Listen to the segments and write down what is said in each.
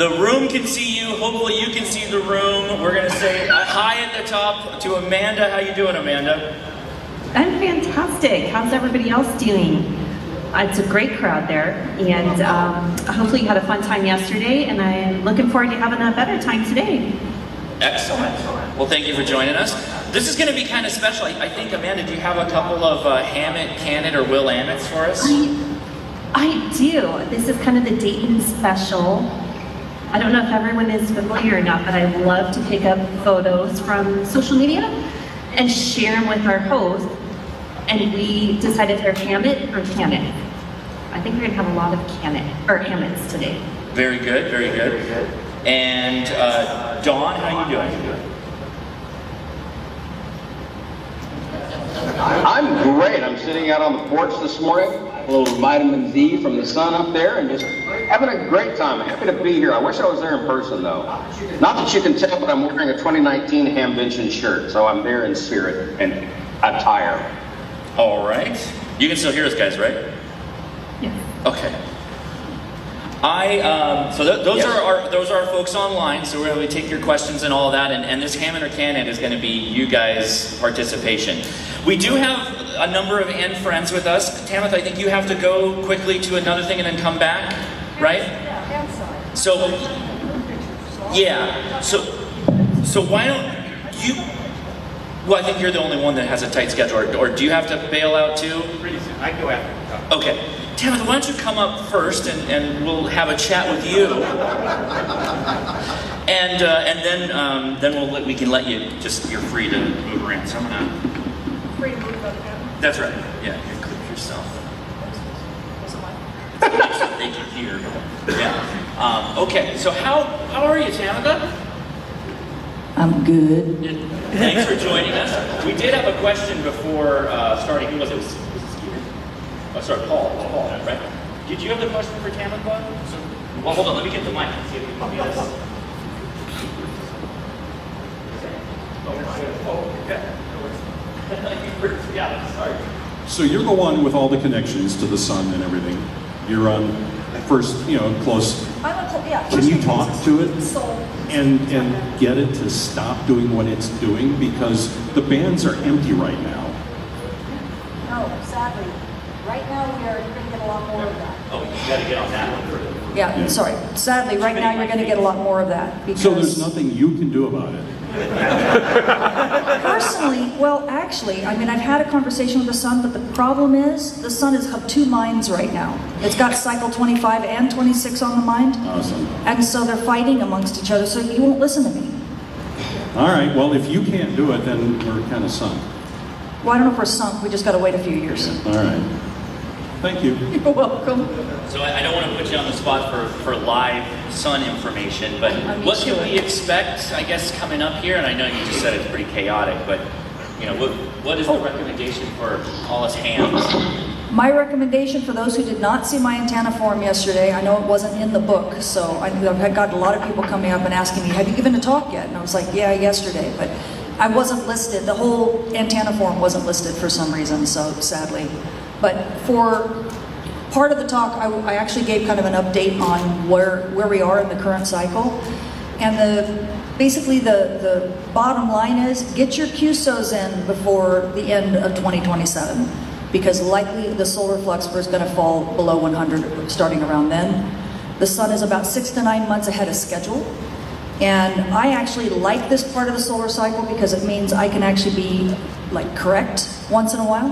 The room can see you. Hopefully you can see the room. We're going to say hi at the top to Amanda. How you doing, Amanda? I'm fantastic. How's everybody else doing? It's a great crowd there, and hopefully you had a fun time yesterday, and I'm looking forward to having a better time today. Excellent. Well, thank you for joining us. This is going to be kind of special. I think, Amanda, do you have a couple of Hammett, Cannett, or Will Ammets for us? I do. This is kind of the Dayton special. I don't know if everyone is familiar or not, but I love to pick up photos from social media and share them with our host. And we decided they're Hammett or Cannett. I think we're going to have a lot of Hammets today. Very good, very good. And Dawn, how you doing? I'm great. I'm sitting out on the porch this morning, a little vitamin D from the sun up there, and just having a great time. I'm happy to be here. I wish I was there in person, though. Not that you can tell, but I'm wearing a 2019 Hamvention shirt, so I'm there in spirit and attire. All right. You can still hear us, guys, right? Yes. Okay. Those are our folks online, so we're going to take your questions and all of that, and this Hammett or Cannett is going to be you guys' participation. We do have a number of Ann friends with us. Tamith, I think you have to go quickly to another thing and then come back, right? Yeah, So, yeah. So why don't you? Well, I think you're the only one that has a tight schedule, or do you have to bail out too? Pretty soon. I go after. Okay. Tamith, why don't you come up first and we'll have a chat with you, and then we can let you you're free to move around. So I'm gonna. Free to move up now. That's right. Yeah, you click yourself. So they can hear. Yeah. Okay. So how are you, Tamith? I'm good. Thanks for joining us. We did have a question before starting. Who was it? Was it Steven? Oh, sorry, Paul. It was Paul, right? Did you have the question for Tamith, Bud? Well, hold on. Let me get the mic and see if we can do this. Yeah, sorry. So you're the one with all the connections to the sun and everything. You're on first, close. Can you talk to it and get it to stop doing what it's doing? Because the bands are empty right now. No, sadly. Right now you're going to get a lot more of that. Oh, you got to get on that one first. Yeah, sorry. Sadly, right now you're going to get a lot more of that. Because So there's nothing you can do about it. personally, well, actually, I've had a conversation with the sun, but the problem is the sun is of two minds right now. It's got cycle 25 and 26 on the mind. Awesome. And so they're fighting amongst each other, so you won't listen to me. All right, well, if you can't do it, then we're kind of sunk. Well, I don't know if we're sunk. We just got to wait a few years. All right. Thank you. You're welcome. So I don't want to put you on the spot for live sun information, but what can we expect, I guess, coming up here? And I know you just said it's pretty chaotic, but what is the recommendation for all us hams? My recommendation for those who did not see my antenna form yesterday, I know it wasn't in the book, so I've got a lot of people coming up and asking me, have you given a talk yet? And I was like, yeah, yesterday, but I wasn't listed. The whole antenna form wasn't listed for some reason, so sadly. But for part of the talk, I actually gave kind of an update on where we are in the current cycle. And basically the bottom line is get your QSOs in before the end of 2027, because likely the solar flux is going to fall below 100 starting around then. The sun is about 6 to 9 months ahead of schedule. And I actually like this part of the solar cycle because it means I can actually be correct once in a while.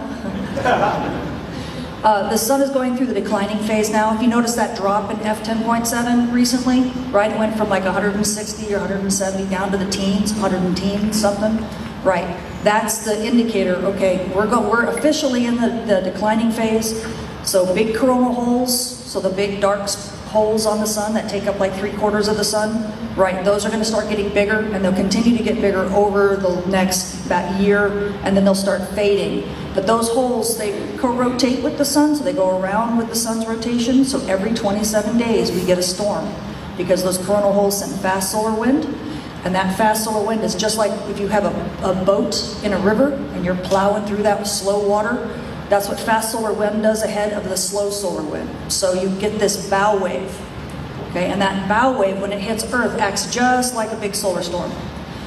The sun is going through the declining phase now. If you notice that drop in F10.7 recently, right? It went from 160 or 170 down to the teens, 110 something. Right. That's the indicator. Okay, we're officially in the declining phase. So big coronal holes, so the big dark holes on the sun that take up 3/4 of the sun, right? Those are going to start getting bigger, and they'll continue to get bigger over the next about year, and then they'll start fading. But those holes, they co-rotate with the sun, so they go around with the sun's rotation. So every 27 days we get a storm because those coronal holes send fast solar wind, and that fast solar wind is just like if you have a boat in a river and you're plowing through that slow water. That's what fast solar wind does ahead of the slow solar wind. So you get this bow wave. Okay, and that bow wave, when it hits Earth, acts just like a big solar storm.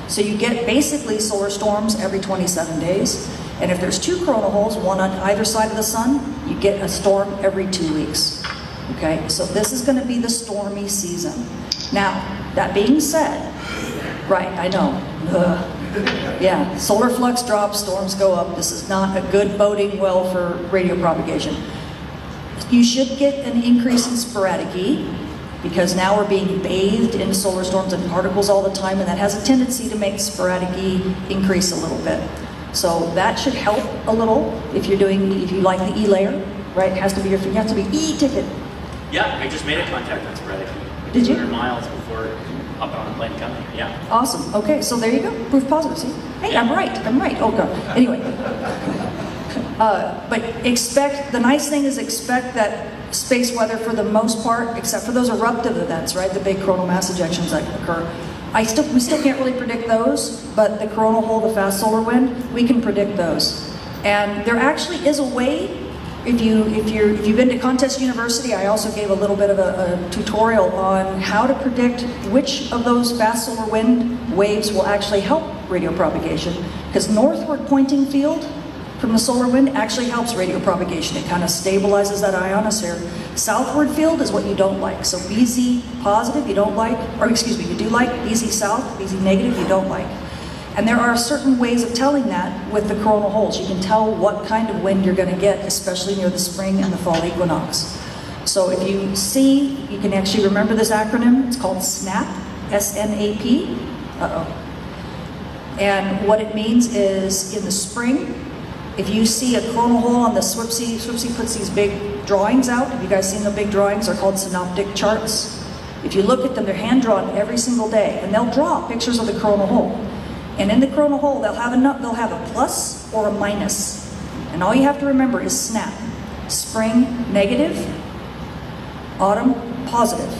So you get basically solar storms every 27 days. And if there's 2 coronal holes, one on either side of the sun, you get a storm every 2 weeks. Okay, so this is going to be the stormy season. Now, that being said, right, I know. Yeah, solar flux drops, storms go up. This is not a good boding well for radio propagation. You should get an increase in sporadic E, because now we're being bathed in solar storms and particles all the time, and that has a tendency to make sporadic E increase a little bit. So that should help a little if you like the E layer, right? It has to be you have to be E ticket. Yeah, I just made a contact on sporadic E. Did you? 200 miles before hopping on a plane coming. Yeah. Awesome. Okay, so there you go. Proof positive. See? Hey, I'm right. Oh god. Anyway. But the nice thing is expect that space weather for the most part, except for those eruptive events, right? The big coronal mass ejections that occur. We still can't really predict those, but the coronal hole, the fast solar wind, we can predict those. And there actually is a way. If you've been to Contest University, I also gave a little bit of a tutorial on how to predict which of those fast solar wind waves will actually help radio propagation. Because northward pointing field from the solar wind actually helps radio propagation. It kind of stabilizes that ionosphere. Southward field is what you don't like. So BZ positive you don't like, or excuse me, you do like. BZ south, BZ negative you don't like. And there are certain ways of telling that with the coronal holes. You can tell what kind of wind you're going to get, especially near the spring and the fall equinox. So if you see, you can actually remember this acronym. It's called SNAP, S-N-A-P. And what it means is in the spring, if you see a coronal hole on the Swipsy puts these big drawings out. Have you guys seen the big drawings? They're called synoptic charts. If you look at them, they're hand-drawn every single day, and they'll draw pictures of the coronal hole. And in the coronal hole, they'll have a plus or a minus. And all you have to remember is SNAP. Spring, negative. Autumn, positive.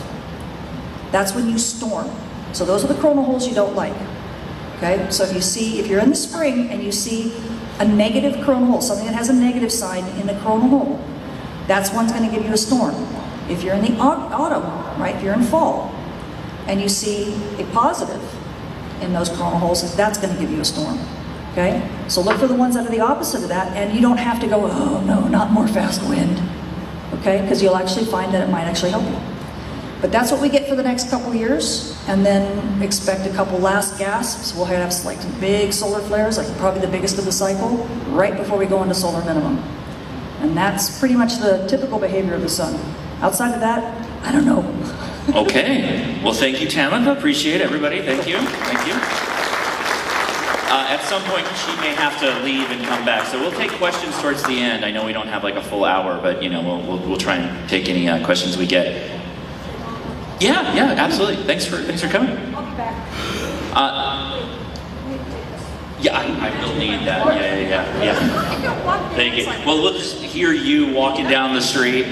That's when you storm. So those are the coronal holes you don't like. Okay? So if you're in the spring and you see a negative coronal hole, something that has a negative sign in the coronal hole, that's one's going to give you a storm. If you're in the autumn, right, if you're in fall, and you see a positive in those coronal holes, that's going to give you a storm. Okay? So look for the ones that are the opposite of that, and you don't have to go, oh no, not more fast wind. Okay? Because you'll actually find that it might actually help you. But that's what we get for the next couple years, and then expect a couple last gasps. We'll have like some big solar flares, like probably the biggest of the cycle, right before we go into solar minimum. And that's pretty much the typical behavior of the sun. Outside of that, I don't know. Okay. Well, thank you, Tamitha. Appreciate it, everybody. Thank you. Thank you. At some point, she may have to leave and come back, so we'll take questions towards the end. I know we don't have like a full hour, but you know, we'll try and take any questions we get. Yeah, absolutely. Thanks for coming. I'll be back. Yeah, I will need that. Yeah. Thank you. Well, we'll just hear you walking down the street.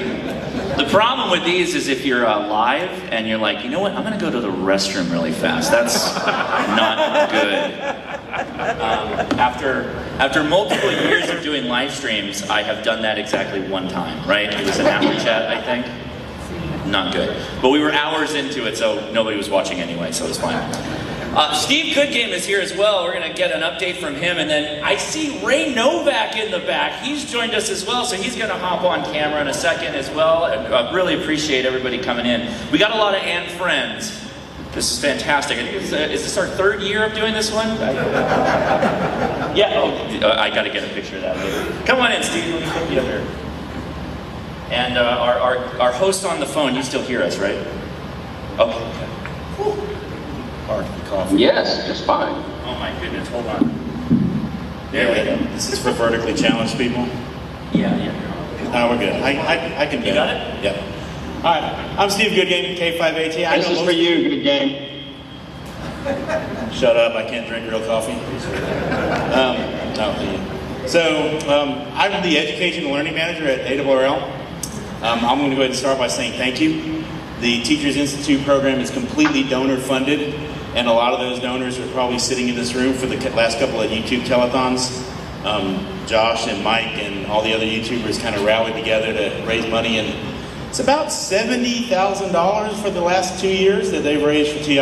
The problem with these is if you're live and you're like, you know what, I'm going to go to the restroom really fast. That's not good. After multiple years of doing live streams, I have done that exactly one time, right? It was an Apple chat, I think. Not good. But we were hours into it, so nobody was watching anyway, so it was fine. Steve Goodgame is here as well. We're going to get an update from him. And then I see Ray Novak in the back. He's joined us as well, so he's going to hop on camera in a second as well. I really appreciate everybody coming in. We got a lot of and friends. This is fantastic. I think is this our third year of doing this one? Yeah. I got to get a picture of that later. Come on in, Steve. Let me take you up here. And our host on the phone, you still hear us, right? Okay. Coffee. Yes, just fine. Oh my goodness, hold on. There we go. This is for vertically challenged people? Yeah. No, we're good. I can do it. You got it? Yeah. All right, I'm Steve Goodgame, K5AT. This is for you, good game. Shut up, I can't drink real coffee. I'm the Education and Learning Manager at ARRL. I'm going to go ahead and start by saying thank you. The Teachers Institute program is completely donor funded, and a lot of those donors are probably sitting in this room for the last couple of YouTube telethons. Josh and Mike and all the other YouTubers kind of rallied together to raise money, and It's about $70,000 for the last 2 years that they've raised for TI.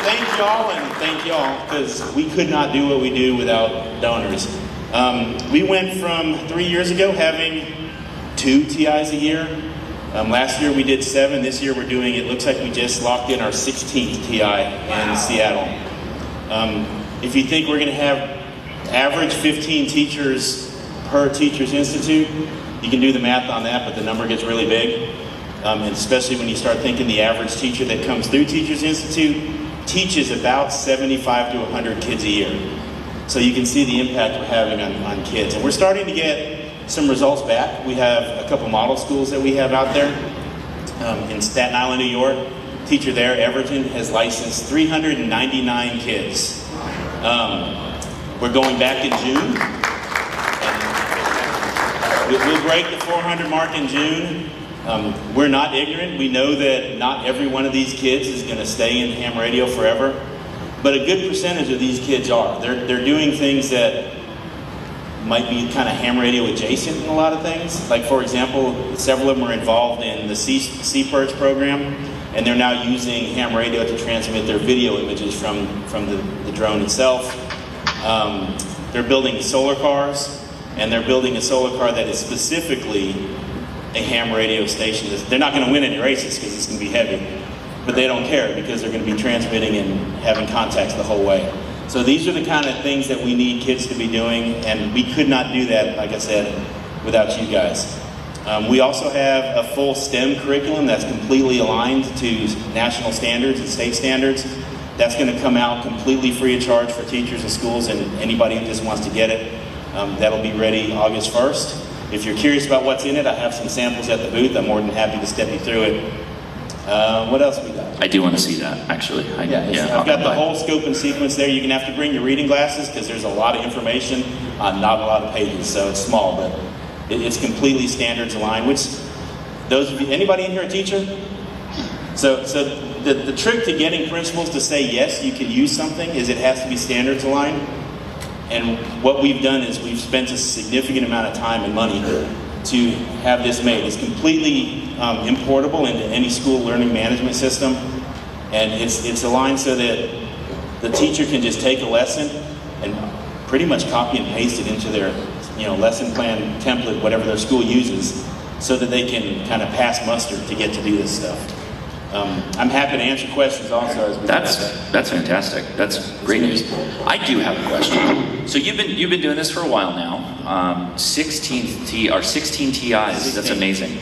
Thank y'all, and thank y'all, because we could not do what we do without donors. We went from 3 years ago having 2 TIs a year. Last year we did 7. This year we're doing, it looks like we just locked in our 16th TI in Seattle. If you think we're going to have average 15 teachers per Teachers Institute, you can do the math on that, but the number gets really big. And especially when you start thinking the average teacher that comes through Teachers Institute teaches about 75 to 100 kids a year. So you can see the impact we're having on kids. And we're starting to get some results back. We have a couple model schools that we have out there. In Staten Island, New York, teacher there, Everton, has licensed 399 kids. We're going back in June. We'll break the 400 mark in June. We're not ignorant. We know that not every one of these kids is going to stay in ham radio forever, but a good percentage of these kids are. They're doing things that might be kind of ham radio adjacent in a lot of things. Like, for example, several of them are involved in the Sea-Perch program, and they're now using ham radio to transmit their video images from the drone itself. They're building solar cars, and they're building a solar car that is specifically a ham radio station. They're not going to win any races because it's going to be heavy, but they don't care because they're going to be transmitting and having contacts the whole way. So these are the kind of things that we need kids to be doing, and we could not do that, like I said, without you guys. We also have a full STEM curriculum that's completely aligned to national standards and state standards. That's going to come out completely free of charge for teachers and schools and anybody who just wants to get it. That'll be ready August 1st. If you're curious about what's in it, I have some samples at the booth. I'm more than happy to step you through it. What else we got? I do want to see that, actually. I've got the whole scope and sequence there. You're going to have to bring your reading glasses because there's a lot of information on not a lot of pages, so it's small, but it's completely standards aligned. Which, those of you, anybody in here a teacher? So the trick to getting principals to say yes, you can use something, is it has to be standards aligned. And what we've done is we've spent a significant amount of time and money to have this made. It's completely importable into any school learning management system, and it's aligned so that the teacher can just take a lesson and pretty much copy and paste it into their lesson plan template, whatever their school uses, so that they can kind of pass muster to get to do this stuff. I'm happy to answer questions also. As we That's fantastic. That's great news. I do have a question. So you've been doing this for a while now. 16 TIs. That's amazing.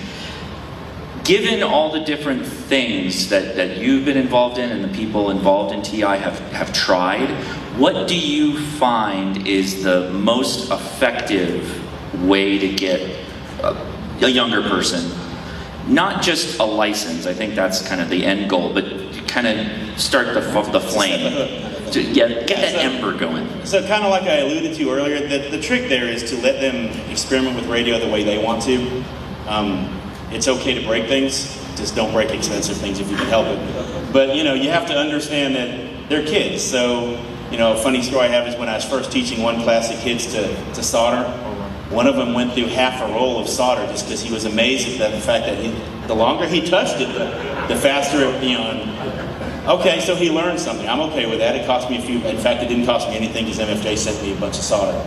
Given all the different things that you've been involved in and the people involved in TI have tried, what do you find is the most effective way to get a younger person? Not just a license, I think that's kind of the end goal, but kind of start the flame, to get that ember going. So kind of like I alluded to earlier, the trick there is to let them experiment with radio the way they want to. It's okay to break things, just don't break expensive things if you can help it. But you have to understand that they're kids. So a funny story I have is when I was first teaching one class of kids to solder, one of them went through half a roll of solder just because he was amazed at the fact that the longer he touched it, the faster it, okay, so he learned something. I'm okay with that. It cost me a few, in fact, it didn't cost me anything because MFJ sent me a bunch of solder.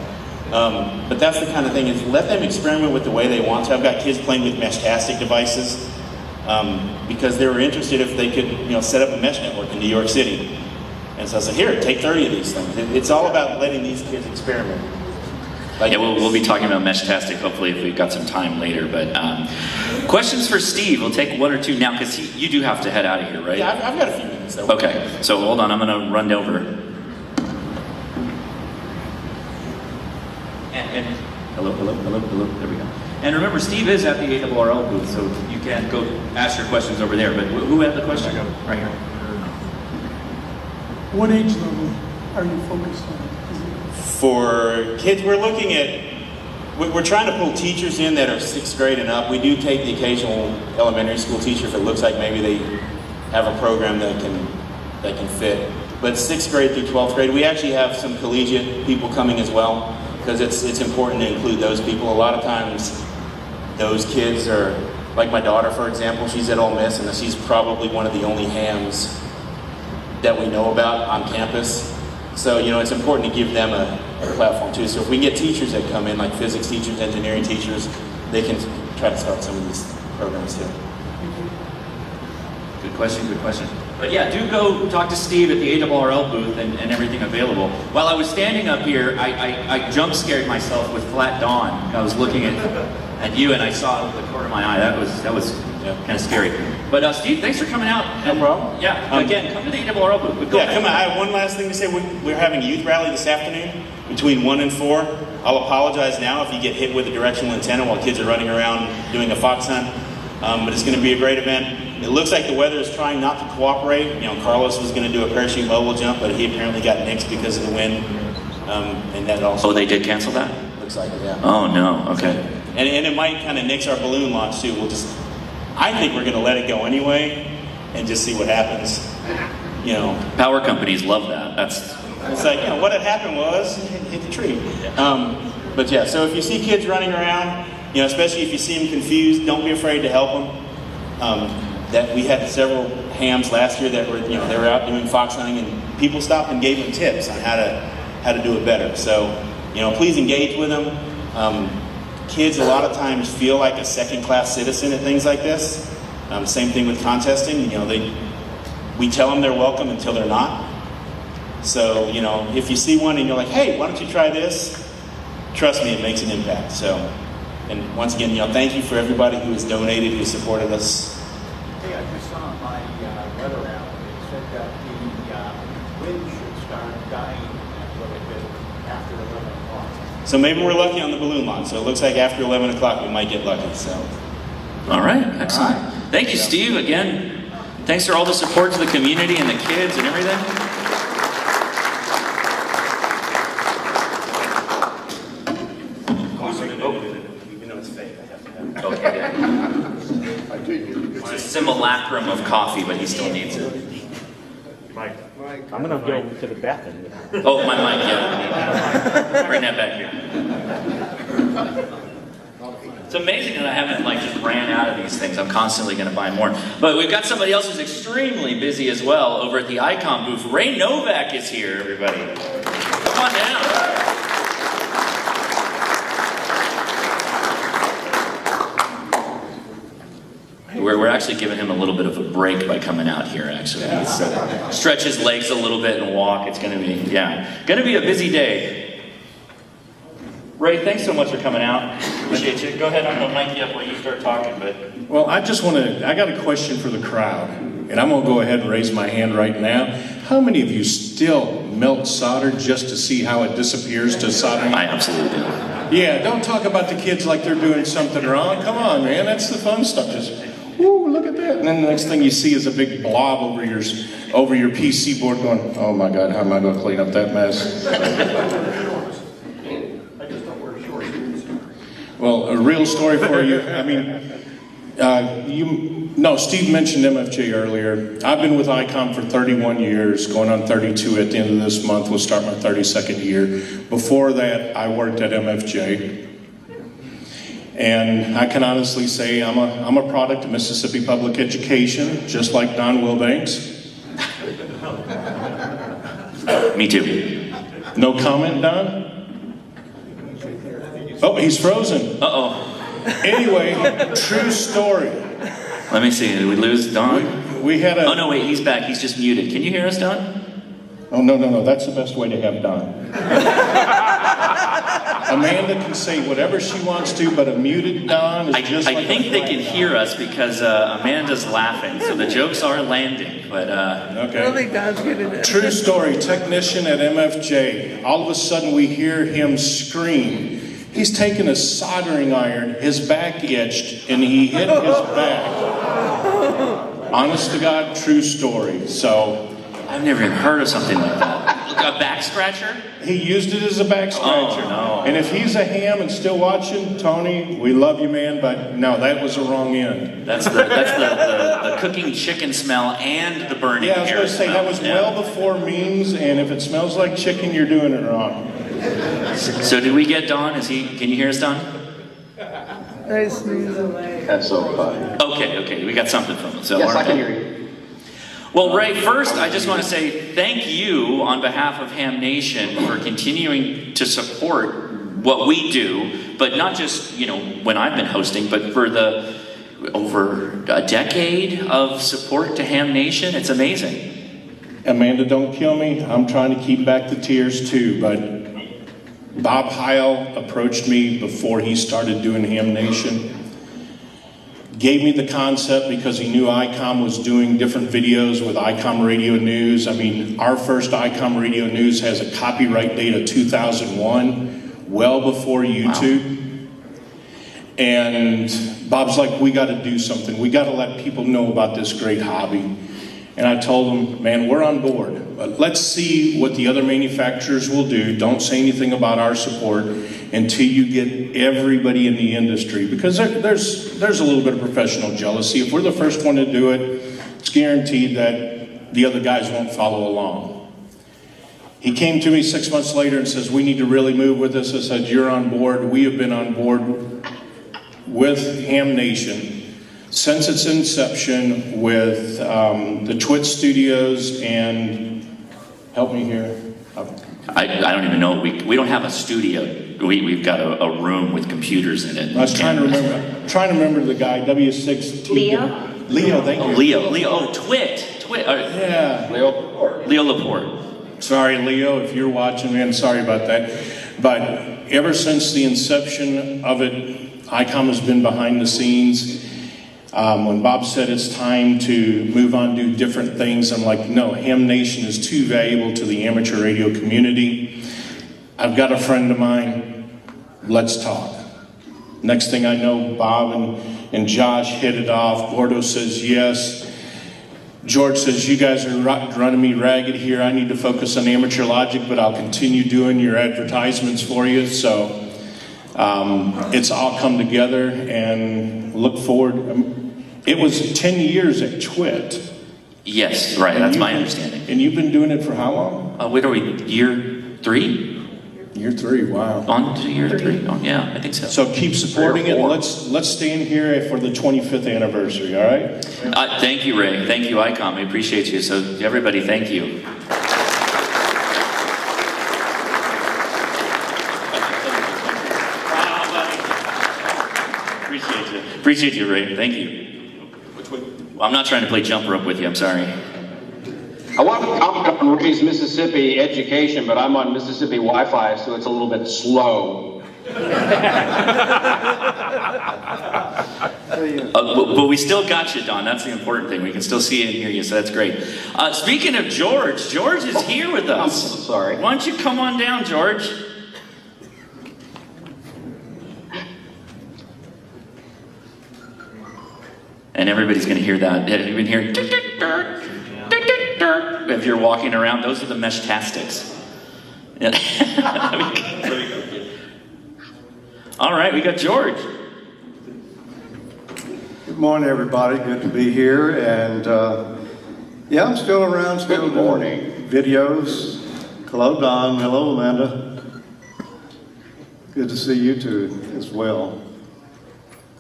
But that's the kind of thing, is let them experiment with the way they want to. I've got kids playing with Meshtastic devices because they were interested if they could, set up a mesh network in New York City. And so I said, here, take 30 of these things. It's all about letting these kids experiment. Yeah, we'll be talking about Meshtastic hopefully if we've got some time later. But questions for Steve. We'll take one or two now because you do have to head out of here, right? Yeah, I've got a few minutes though. Okay, so hold on. I'm going to run over. And hello. There we go. And remember, Steve is at the ARRL booth, so you can go ask your questions over there. But who had the question? Right here. What age level are you focused on? For kids, we're trying to pull teachers in that are 6th grade and up. We do take the occasional elementary school teacher if it looks like maybe they have a program that can fit. But 6th grade through 12th grade, we actually have some collegiate people coming as well. because it's important to include those people. A lot of times, those kids are, like my daughter, for example, she's at Ole Miss, and she's probably one of the only hams that we know about on campus. So, it's important to give them a platform too. So if we get teachers that come in, like physics teachers, engineering teachers, they can try to start some of these programs too. Good question. But yeah, do go talk to Steve at the ARRL booth and everything available. While I was standing up here, I jump scared myself with Flat Dawn. I was looking at you and I saw it with the corner of my eye. That was kind of scary. But Steve, thanks for coming out. No problem. Yeah, again, come to the ARRL booth. Come on. I have one last thing to say. We're having a youth rally this afternoon between 1 and 4. I'll apologize now if you get hit with a directional antenna while kids are running around doing a fox hunt. But it's going to be a great event. It looks like the weather is trying not to cooperate. Carlos was going to do a parachute mobile jump, but he apparently got nixed because of the wind. And that also. Oh, they did cancel that? Looks like it, yeah. Oh no. Okay. And it might kind of nix our balloon launch too. I think we're going to let it go anyway, and just see what happens. Power companies love that. It's like, what had happened was hit the tree. But yeah, so if you see kids running around, especially if you see them confused, don't be afraid to help them. That we had several hams last year that were, they were out doing fox hunting, and people stopped and gave them tips on how to do it better. So, please engage with them. Kids a lot of times feel like a second-class citizen at things like this. Same thing with contesting. We tell them they're welcome until they're not. So, if you see one and you're like, hey, why don't you try this? Trust me, it makes an impact. So, and once again, thank you for everybody who has donated, who supported us. Hey, I just saw my weather app. It said that the wind should start dying a little bit after 11 o'clock. So maybe we're lucky on the balloon launch. So it looks like after 11 o'clock we might get lucky. So. All right, excellent. All right. Thank you, Steve. Again, thanks for all the support to the community and the kids and everything. Okay. It's a simulacrum of coffee, but he still needs it. Mike, I'm gonna go to the bathroom. Oh, my mic, yeah. Bring that back here. It's amazing that I haven't just ran out of these things. I'm constantly going to buy more. But we've got somebody else who's extremely busy as well over at the Icon booth. Ray Novak is here, everybody. Come on down. We're actually giving him a little bit of a break by coming out here, actually. Stretch his legs a little bit and walk. It's going to be a busy day. Ray, thanks so much for coming out. Appreciate you. Go ahead, I'm going to mic you up while you start talking. Well, I got a question for the crowd, and I'm going to go ahead and raise my hand right now. How many of you still melt solder just to see how it disappears to solder? I absolutely do. Yeah, don't talk about the kids like they're doing something wrong. Come on, man, that's the fun stuff. Just, ooh, look at that. And then the next thing you see is a big blob over your PC board going, oh my God, how am I going to clean up that mess? Well, a real story for you. I mean, Steve mentioned MFJ earlier. I've been with ICOM for 31 years, going on 32 at the end of this month. We'll start my 32nd year. Before that, I worked at MFJ. And I can honestly say I'm a product of Mississippi Public Education, just like Don Wilbanks. Me too. No comment, Don? Oh, he's frozen. Uh-oh. Anyway, true story. Let me see. Did we lose Don? We had a... Oh, no, wait. He's back. He's just muted. Can you hear us, Don? Oh, no. That's the best way to have Don. Amanda can say whatever she wants to, but a muted Don is just I think they can hear us because Amanda's laughing, so the jokes are landing. But okay. I don't think Don's getting it. True story. Technician at MFJ. All of a sudden, we hear him scream. He's taken a soldering iron, his back itched, and he hit his back. Honest to God, true story. So I've never even heard of something like that. A back scratcher? He used it as a back scratcher. Oh, no. And if he's a ham and still watching, Tony, we love you, man, but no, that was the wrong end. That's the cooking chicken smell and the burning Yeah, I was going to say, smell. that was well before memes, and if it smells like chicken, you're doing it wrong. So did we get Don? Can you hear us, Don? That's so funny. Okay, we got something from him. So Yes, I can hear you. Well, Ray, first I just want to say thank you on behalf of Ham Nation for continuing to support what we do, but not just, when I've been hosting, but for the over a decade of support to Ham Nation. It's amazing. Amanda, don't kill me. I'm trying to keep back the tears too, but Bob Heil approached me before he started doing Ham Nation. Gave me the concept because he knew ICOM was doing different videos with ICOM Radio News. I mean, our first ICOM Radio News has a copyright date of 2001, well before YouTube. Wow. And Bob's like, we got to do something. We got to let people know about this great hobby. And I told him, man, we're on board. But let's see what the other manufacturers will do. Don't say anything about our support until you get everybody in the industry. Because there's a little bit of professional jealousy. If we're the first one to do it, it's guaranteed that the other guys won't follow along. He came to me 6 months later and says, we need to really move with this. I said, you're on board. We have been on board with Ham Nation since its inception with the Twit Studios and, help me here. I don't even know. We don't have a studio. We've got a room with computers in it. I was trying to remember the guy, W6. Leo, thank you. Leo. Oh, Twit. Yeah. Leo Laporte. Sorry, Leo, if you're watching, man, sorry about that. But ever since the inception of it, ICOM has been behind the scenes. When Bob said it's time to move on, do different things, I'm like, no, Ham Nation is too valuable to the amateur radio community. I've got a friend of mine, let's talk. Next thing I know, Bob and Josh hit it off. Gordo says yes. George says, you guys are running me ragged here. I need to focus on Amateur Logic, but I'll continue doing your advertisements for you. So it's all come together, and look forward. It was 10 years at Twit. Yes, right. That's my understanding. And you've been doing it for how long? What are we, year 3? Year 3, wow. On to year 3. Oh, yeah, I think so. So keep supporting it. Let's stay in here for the 25th anniversary, all right? Thank you, Ray. Thank you, ICOM. We appreciate you. So everybody, thank you. Appreciate you, Ray. Thank you. Well, I'm not trying to play jump rope with you. I'm sorry. I want to comment on Ray's Mississippi education, but I'm on Mississippi Wi-Fi, so it's a little bit slow. But we still got you, Don. That's the important thing. We can still see and hear you, so that's great. Speaking of George is here with us. I'm sorry. Why don't you come on down, George? And everybody's going to hear that. Have you been hearing? If you're walking around, those are the mesh-tastics. All right, we got George. Good morning, everybody. Good to be here. And yeah, I'm still around, still doing videos. Hello, Don. Hello, Amanda. Good to see you two as well.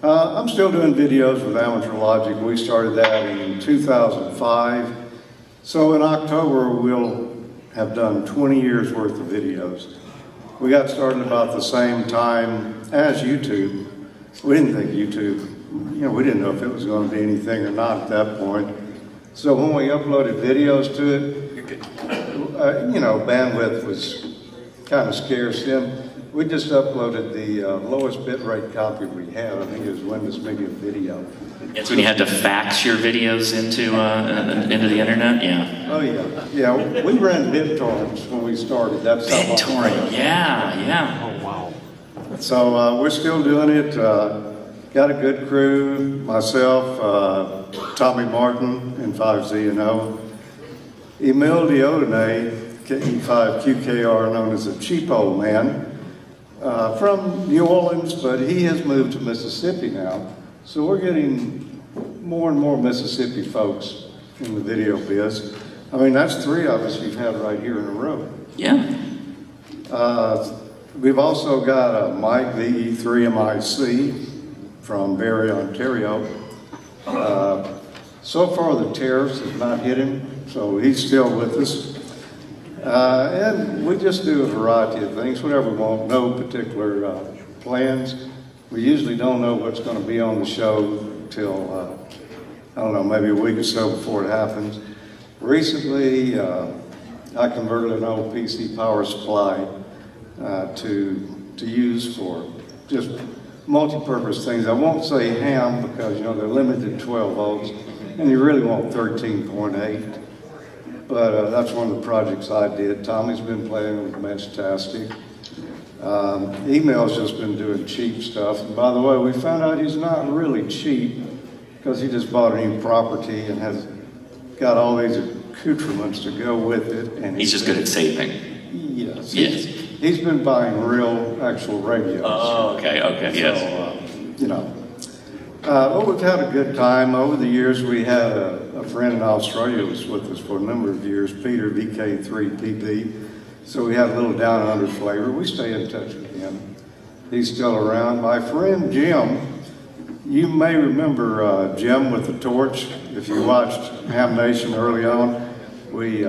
I'm still doing videos with Amateur Logic. We started that in 2005. So in October, we'll have done 20 years worth of videos. We got started about the same time as YouTube. We didn't think YouTube, we didn't know if it was going to be anything or not at that point. So when we uploaded videos to it, bandwidth was kind of scarce then. We just uploaded the lowest bitrate copy we had. I think it was Windows Media Video. It's when you had to fax your videos into the internet? Yeah. Oh, yeah. Yeah, we ran BitTorrents when we started. That's BitTorrent, yeah. Oh, wow. So we're still doing it. Got a good crew. Myself, Tommy Martin, and 5Z&O. Emil Diodene, E5QKR, known as a cheap old man. From New Orleans, but he has moved to Mississippi now. So we're getting more and more Mississippi folks in the video biz. I mean, that's 3 of us you've had right here in a row. Yeah. We've also got a Mike VE3MIC from Barrie, Ontario. So far the tariffs have not hit him, so he's still with us. And we just do a variety of things, whatever we want, no particular plans. We usually don't know what's going to be on the show till, I don't know, maybe a week or so before it happens. Recently, I converted an old PC power supply to use for just multi-purpose things. I won't say ham because, you know, they're limited to 12 volts, and you really want 13.8. But that's one of the projects I did. Tommy's been playing with Matchtastic. Email's just been doing cheap stuff. And by the way, we found out he's not really cheap because he just bought a new property and has got all these accoutrements to go with it. And He's just good at saving. Yes. Yes. He's been buying real, actual radios. Oh, okay, yes. So, you know. Well, we've had a good time. Over the years, we had a friend in Australia who was with us for a number of years, Peter, VK3PB. So we had a little down under flavor. We stay in touch with him. He's still around. My friend Jim, you may remember Jim with the torch. If you watched Ham Nation early on, we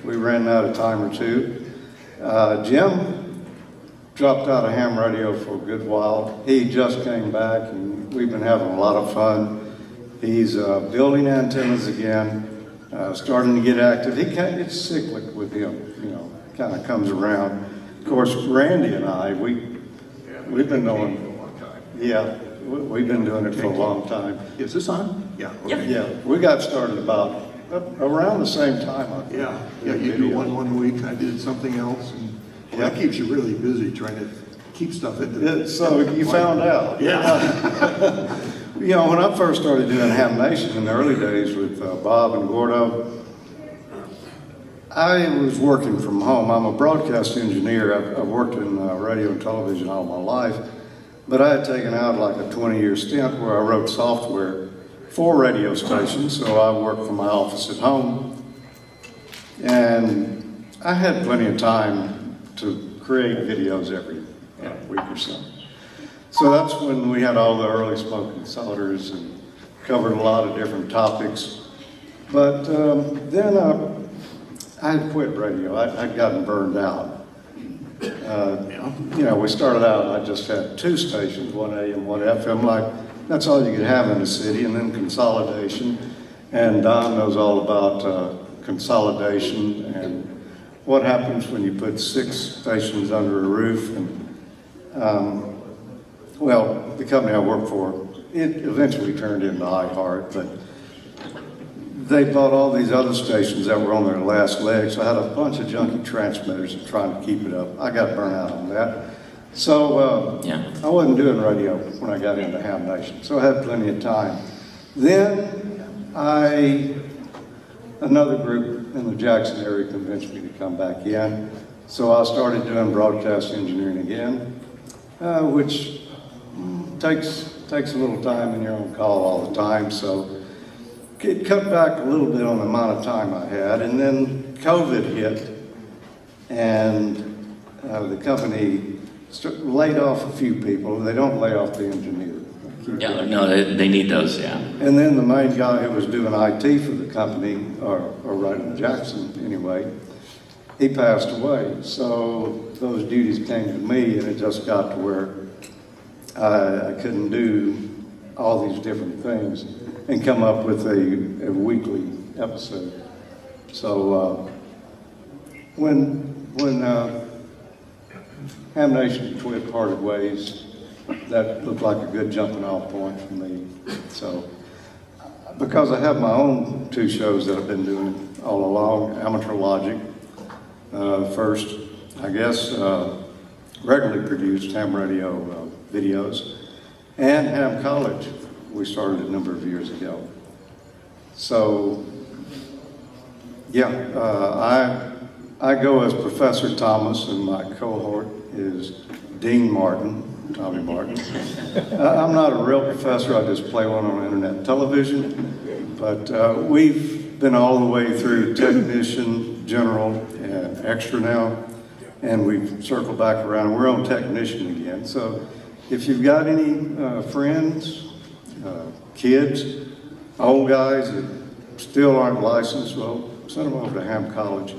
ran that a time or two. Jim dropped out of ham radio for a good while. He just came back, and we've been having a lot of fun. He's building antennas again, starting to get active. It's cyclic with him, you know, kind of comes around. Of course, Randy and I, we've been doing, yeah, we've been doing it for a long time. Is this on? Yeah. Okay. Yeah, we got started about around the same time. I think. Yeah, you do one week, I did something else, and that keeps you really busy trying to keep stuff into So you found out. Yeah. You know, when I first started doing Ham Nation in the early days with Bob and Gordo, I was working from home. I'm a broadcast engineer. I've worked in radio and television all my life, but I had taken out like a 20-year stint where I wrote software for radio stations, so I worked from my office at home. And I had plenty of time to create videos every week or so. So that's when we had all the early smoking solders and covered a lot of different topics. But then I had quit radio. I'd gotten burned out. You know, we started out, I just had 2 stations, one AM, one FM, like that's all you could have in the city, and then consolidation. And Don knows all about consolidation and what happens when you put 6 stations under a roof. And well, the company I work for, it eventually turned into iHeart, but they bought all these other stations that were on their last legs. So I had a bunch of junky transmitters and trying to keep it up. I got burnt out on that. So I wasn't doing radio when I got into Ham Nation, so I had plenty of time. Then another group in the Jackson area convinced me to come back in. So I started doing broadcast engineering again, which takes a little time and you're on call all the time. So it cut back a little bit on the amount of time I had. And then COVID hit, and the company laid off a few people. They don't lay off the engineer. Yeah, no, they need those, yeah. And then the main guy who was doing IT for the company, or right in Jackson anyway, he passed away. So those duties came to me, and it just got to where I couldn't do all these different things and come up with a weekly episode. So when Ham Nation and Twit parted ways, that looked like a good jumping off point for me. So, because I have my own 2 shows that I've been doing all along, Amateur Logic, first, I guess, regularly produced ham radio videos, and Ham College, we started a number of years ago. So, yeah, I go as Professor Thomas, and my cohort is Dean Martin, Tommy Martin. I'm not a real professor, I just play one on internet and television, but we've been all the way through technician, general, and extra now. and we've circled back around. We're on technician again. So if you've got any friends, kids, old guys that still aren't licensed, well, send them over to Ham College.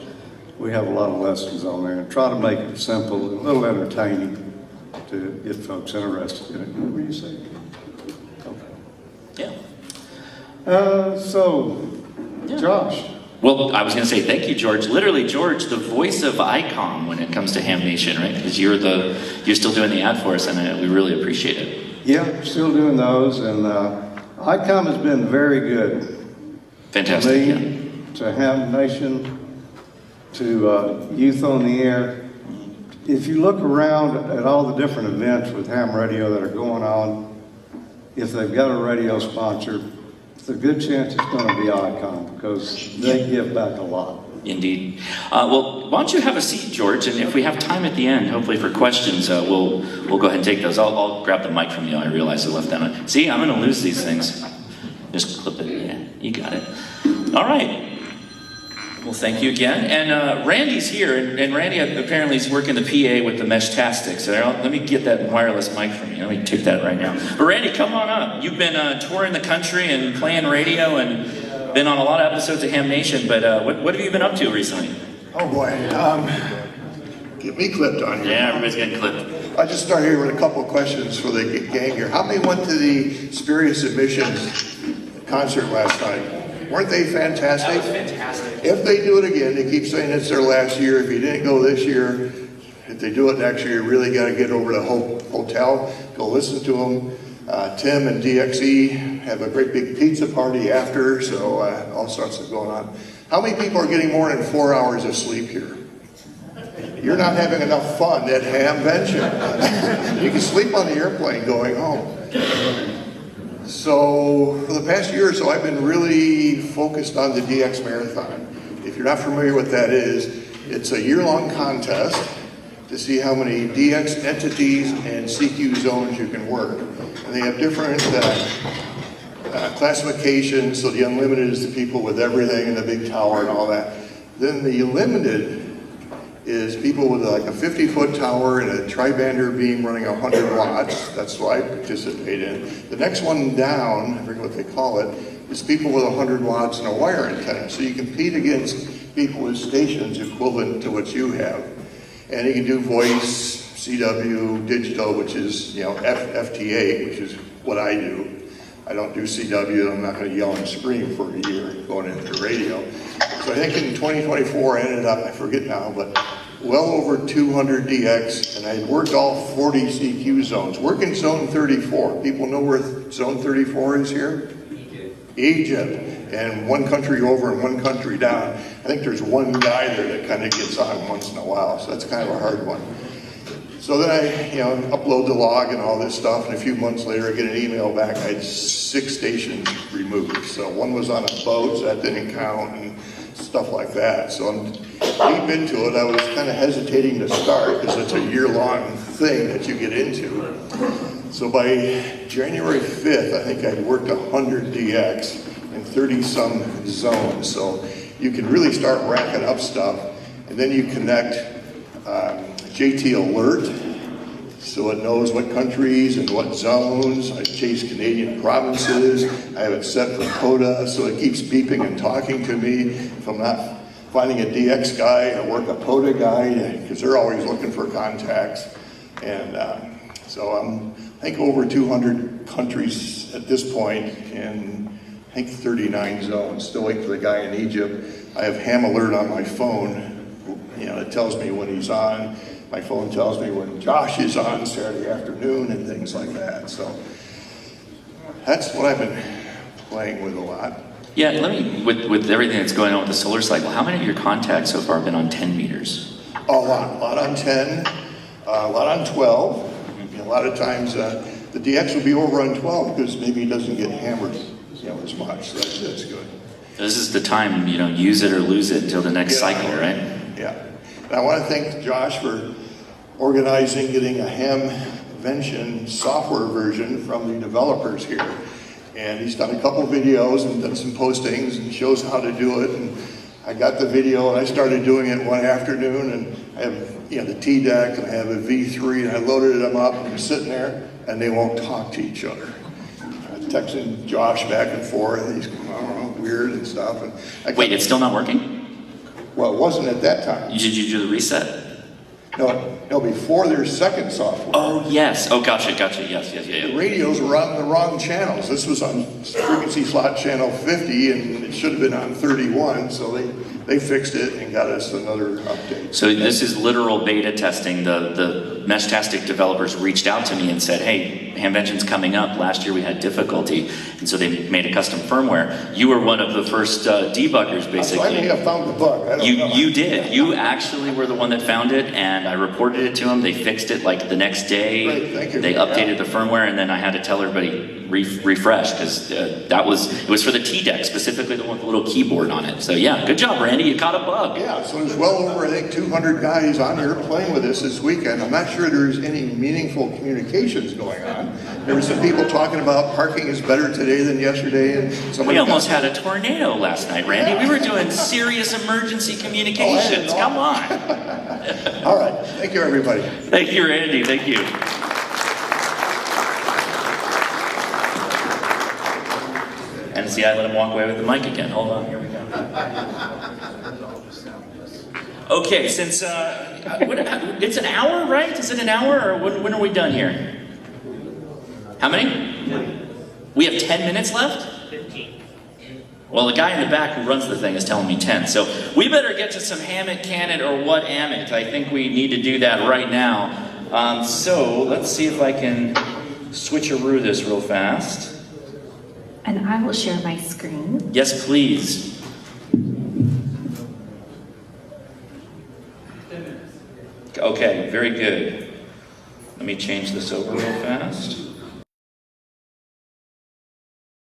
We have a lot of lessons on there, and try to make it simple, a little entertaining to get folks interested in it. What were you saying? Yeah. Josh. Well, I was going to say thank you, George. Literally, George, the voice of ICOM when it comes to Ham Nation, right? Because you're still doing the ad for us, and we really appreciate it. Yeah, still doing those, and ICOM has been very good. Fantastic. To me, to Ham Nation, to Youth on the Air. If you look around at all the different events with ham radio that are going on, if they've got a radio sponsor, it's a good chance it's going to be ICOM because they give back a lot. Indeed. Well, why don't you have a seat, George, and if we have time at the end, hopefully for questions, we'll go ahead and take those. I'll grab the mic from you. I realize I left that on. See, I'm going to lose these things. Just clip it. Yeah, you got it. All right. Well, thank you again. And Randy's here, and Randy apparently is working the PA with the Mesh-tastic. So let me get that wireless mic from you. Let me take that right now. But Randy, come on up. You've been touring the country and playing radio and been on a lot of episodes of Ham Nation, but what have you been up to recently? Oh boy, get me clipped on here. Yeah, everybody's getting clipped. I just started here with a couple of questions for the gang here. How many went to the Spurious Admissions concert last night? Weren't they fantastic? That was fantastic. If they do it again, they keep saying it's their last year. If you didn't go this year, if they do it next year, you really got to get over to the hotel, go listen to them. Tim and DXE have a great big pizza party after, so all sorts of going on. How many people are getting more than 4 hours of sleep here? You're not having enough fun at Hamvention. You can sleep on the airplane going home. So for the past year or so, I've been really focused on the DX Marathon. If you're not familiar with what that is, it's a year-long contest to see how many DX entities and CQ zones you can work. And they have different classifications. So the unlimited is the people with everything and the big tower and all that. Then the limited is people with like a 50-foot tower and a tri-bander beam running 100 watts. That's what I participate in. The next one down, I forget what they call it, is people with 100 watts and a wire antenna. So you compete against people with stations equivalent to what you have. And you can do voice, CW, digital, which is, FTA, which is what I do. I don't do CW, I'm not going to yell and scream for a year going into the radio. So I think in 2024 I ended up, I forget now, but well over 200 DX, and I worked all 40 CQ zones. Working zone 34. People know where zone 34 is here? Egypt. And one country over and one country down. I think there's one guy there that kind of gets on once in a while, so that's kind of a hard one. So then I, upload the log and all this stuff, and a few months later I get an email back. I had 6 stations removed. So one was on a boat, so that didn't count, and stuff like that. So I'm deep into it. I was kind of hesitating to start because it's a year-long thing that you get into. So by January 5th, I think I'd worked 100 DX in 30-some zones. So you can really start racking up stuff, and then you connect JT Alert, so it knows what countries and what zones. I chase Canadian provinces. I have it set for CODA, so it keeps beeping and talking to me. If I'm not finding a DX guy, I work a CODA guy, because they're always looking for contacts. And so I'm, I think, over 200 countries at this point, and I think 39 zones. Still waiting for the guy in Egypt. I have Ham Alert on my phone. It tells me when he's on. My phone tells me when Josh is on Saturday afternoon and things like that. So that's what I've been playing with a lot. Yeah, let me, with everything that's going on with the solar cycle, how many of your contacts so far have been on 10 meters? A lot on 10, a lot on 12. A lot of times the DX will be over on 12 because maybe he doesn't get hammered as much. So that's good. This is the time, use it or lose it until the next cycle, right? Yeah. And I want to thank Josh for organizing getting a Hamvention software version from the developers here. And he's done a couple videos and done some postings and shows how to do it. And I got the video and I started doing it one afternoon and I have, the T-Deck, and I have a V3, and I loaded them up, and they're sitting there, and they won't talk to each other. I'm texting Josh back and forth, he's, weird and stuff. And Wait, it's still not working? Well, it wasn't at that time. Did you do the reset? No, before their second software. Oh, yes. Oh, gotcha. Yes. The radios were on the wrong channels. This was on frequency slot channel 50, and it should have been on 31, so they fixed it and got us another update. So this is literal beta testing. The Meshtastic developers reached out to me and said, hey, Hamvention's coming up. Last year we had difficulty, and so they made a custom firmware. You were one of the first debuggers, basically. So I may have found the bug. I don't know. You did. You actually were the one that found it, and I reported it to them. They fixed it like the next day. Great, thank you. They updated the firmware, and then I had to tell everybody refresh, because it was for the T-Deck, specifically the one with the little keyboard on it. So yeah, good job, Randy. You caught a bug. Yeah, so there's well over, I think, 200 guys on here playing with this weekend. I'm not sure there's any meaningful communications going on. There were some people talking about parking is better today than yesterday, and somebody... We almost had a tornado last night, Randy. Yeah. We were doing serious emergency communications. Come on. All right. Thank you, everybody. Thank you, Randy. Thank you. And see, I let him walk away with the mic again. Hold on, here we go. Okay, since it's an hour, right? Is it an hour, or when are we done here? How many? We have 10 minutes left? 15. Well, the guy in the back who runs the thing is telling me 10. So we better get to some ham it, can it, or what am it. I think we need to do that right now. So let's see if I can switcheroo this real fast. And I will share my screen. Yes, please. Okay, very good. Let me change this over real fast.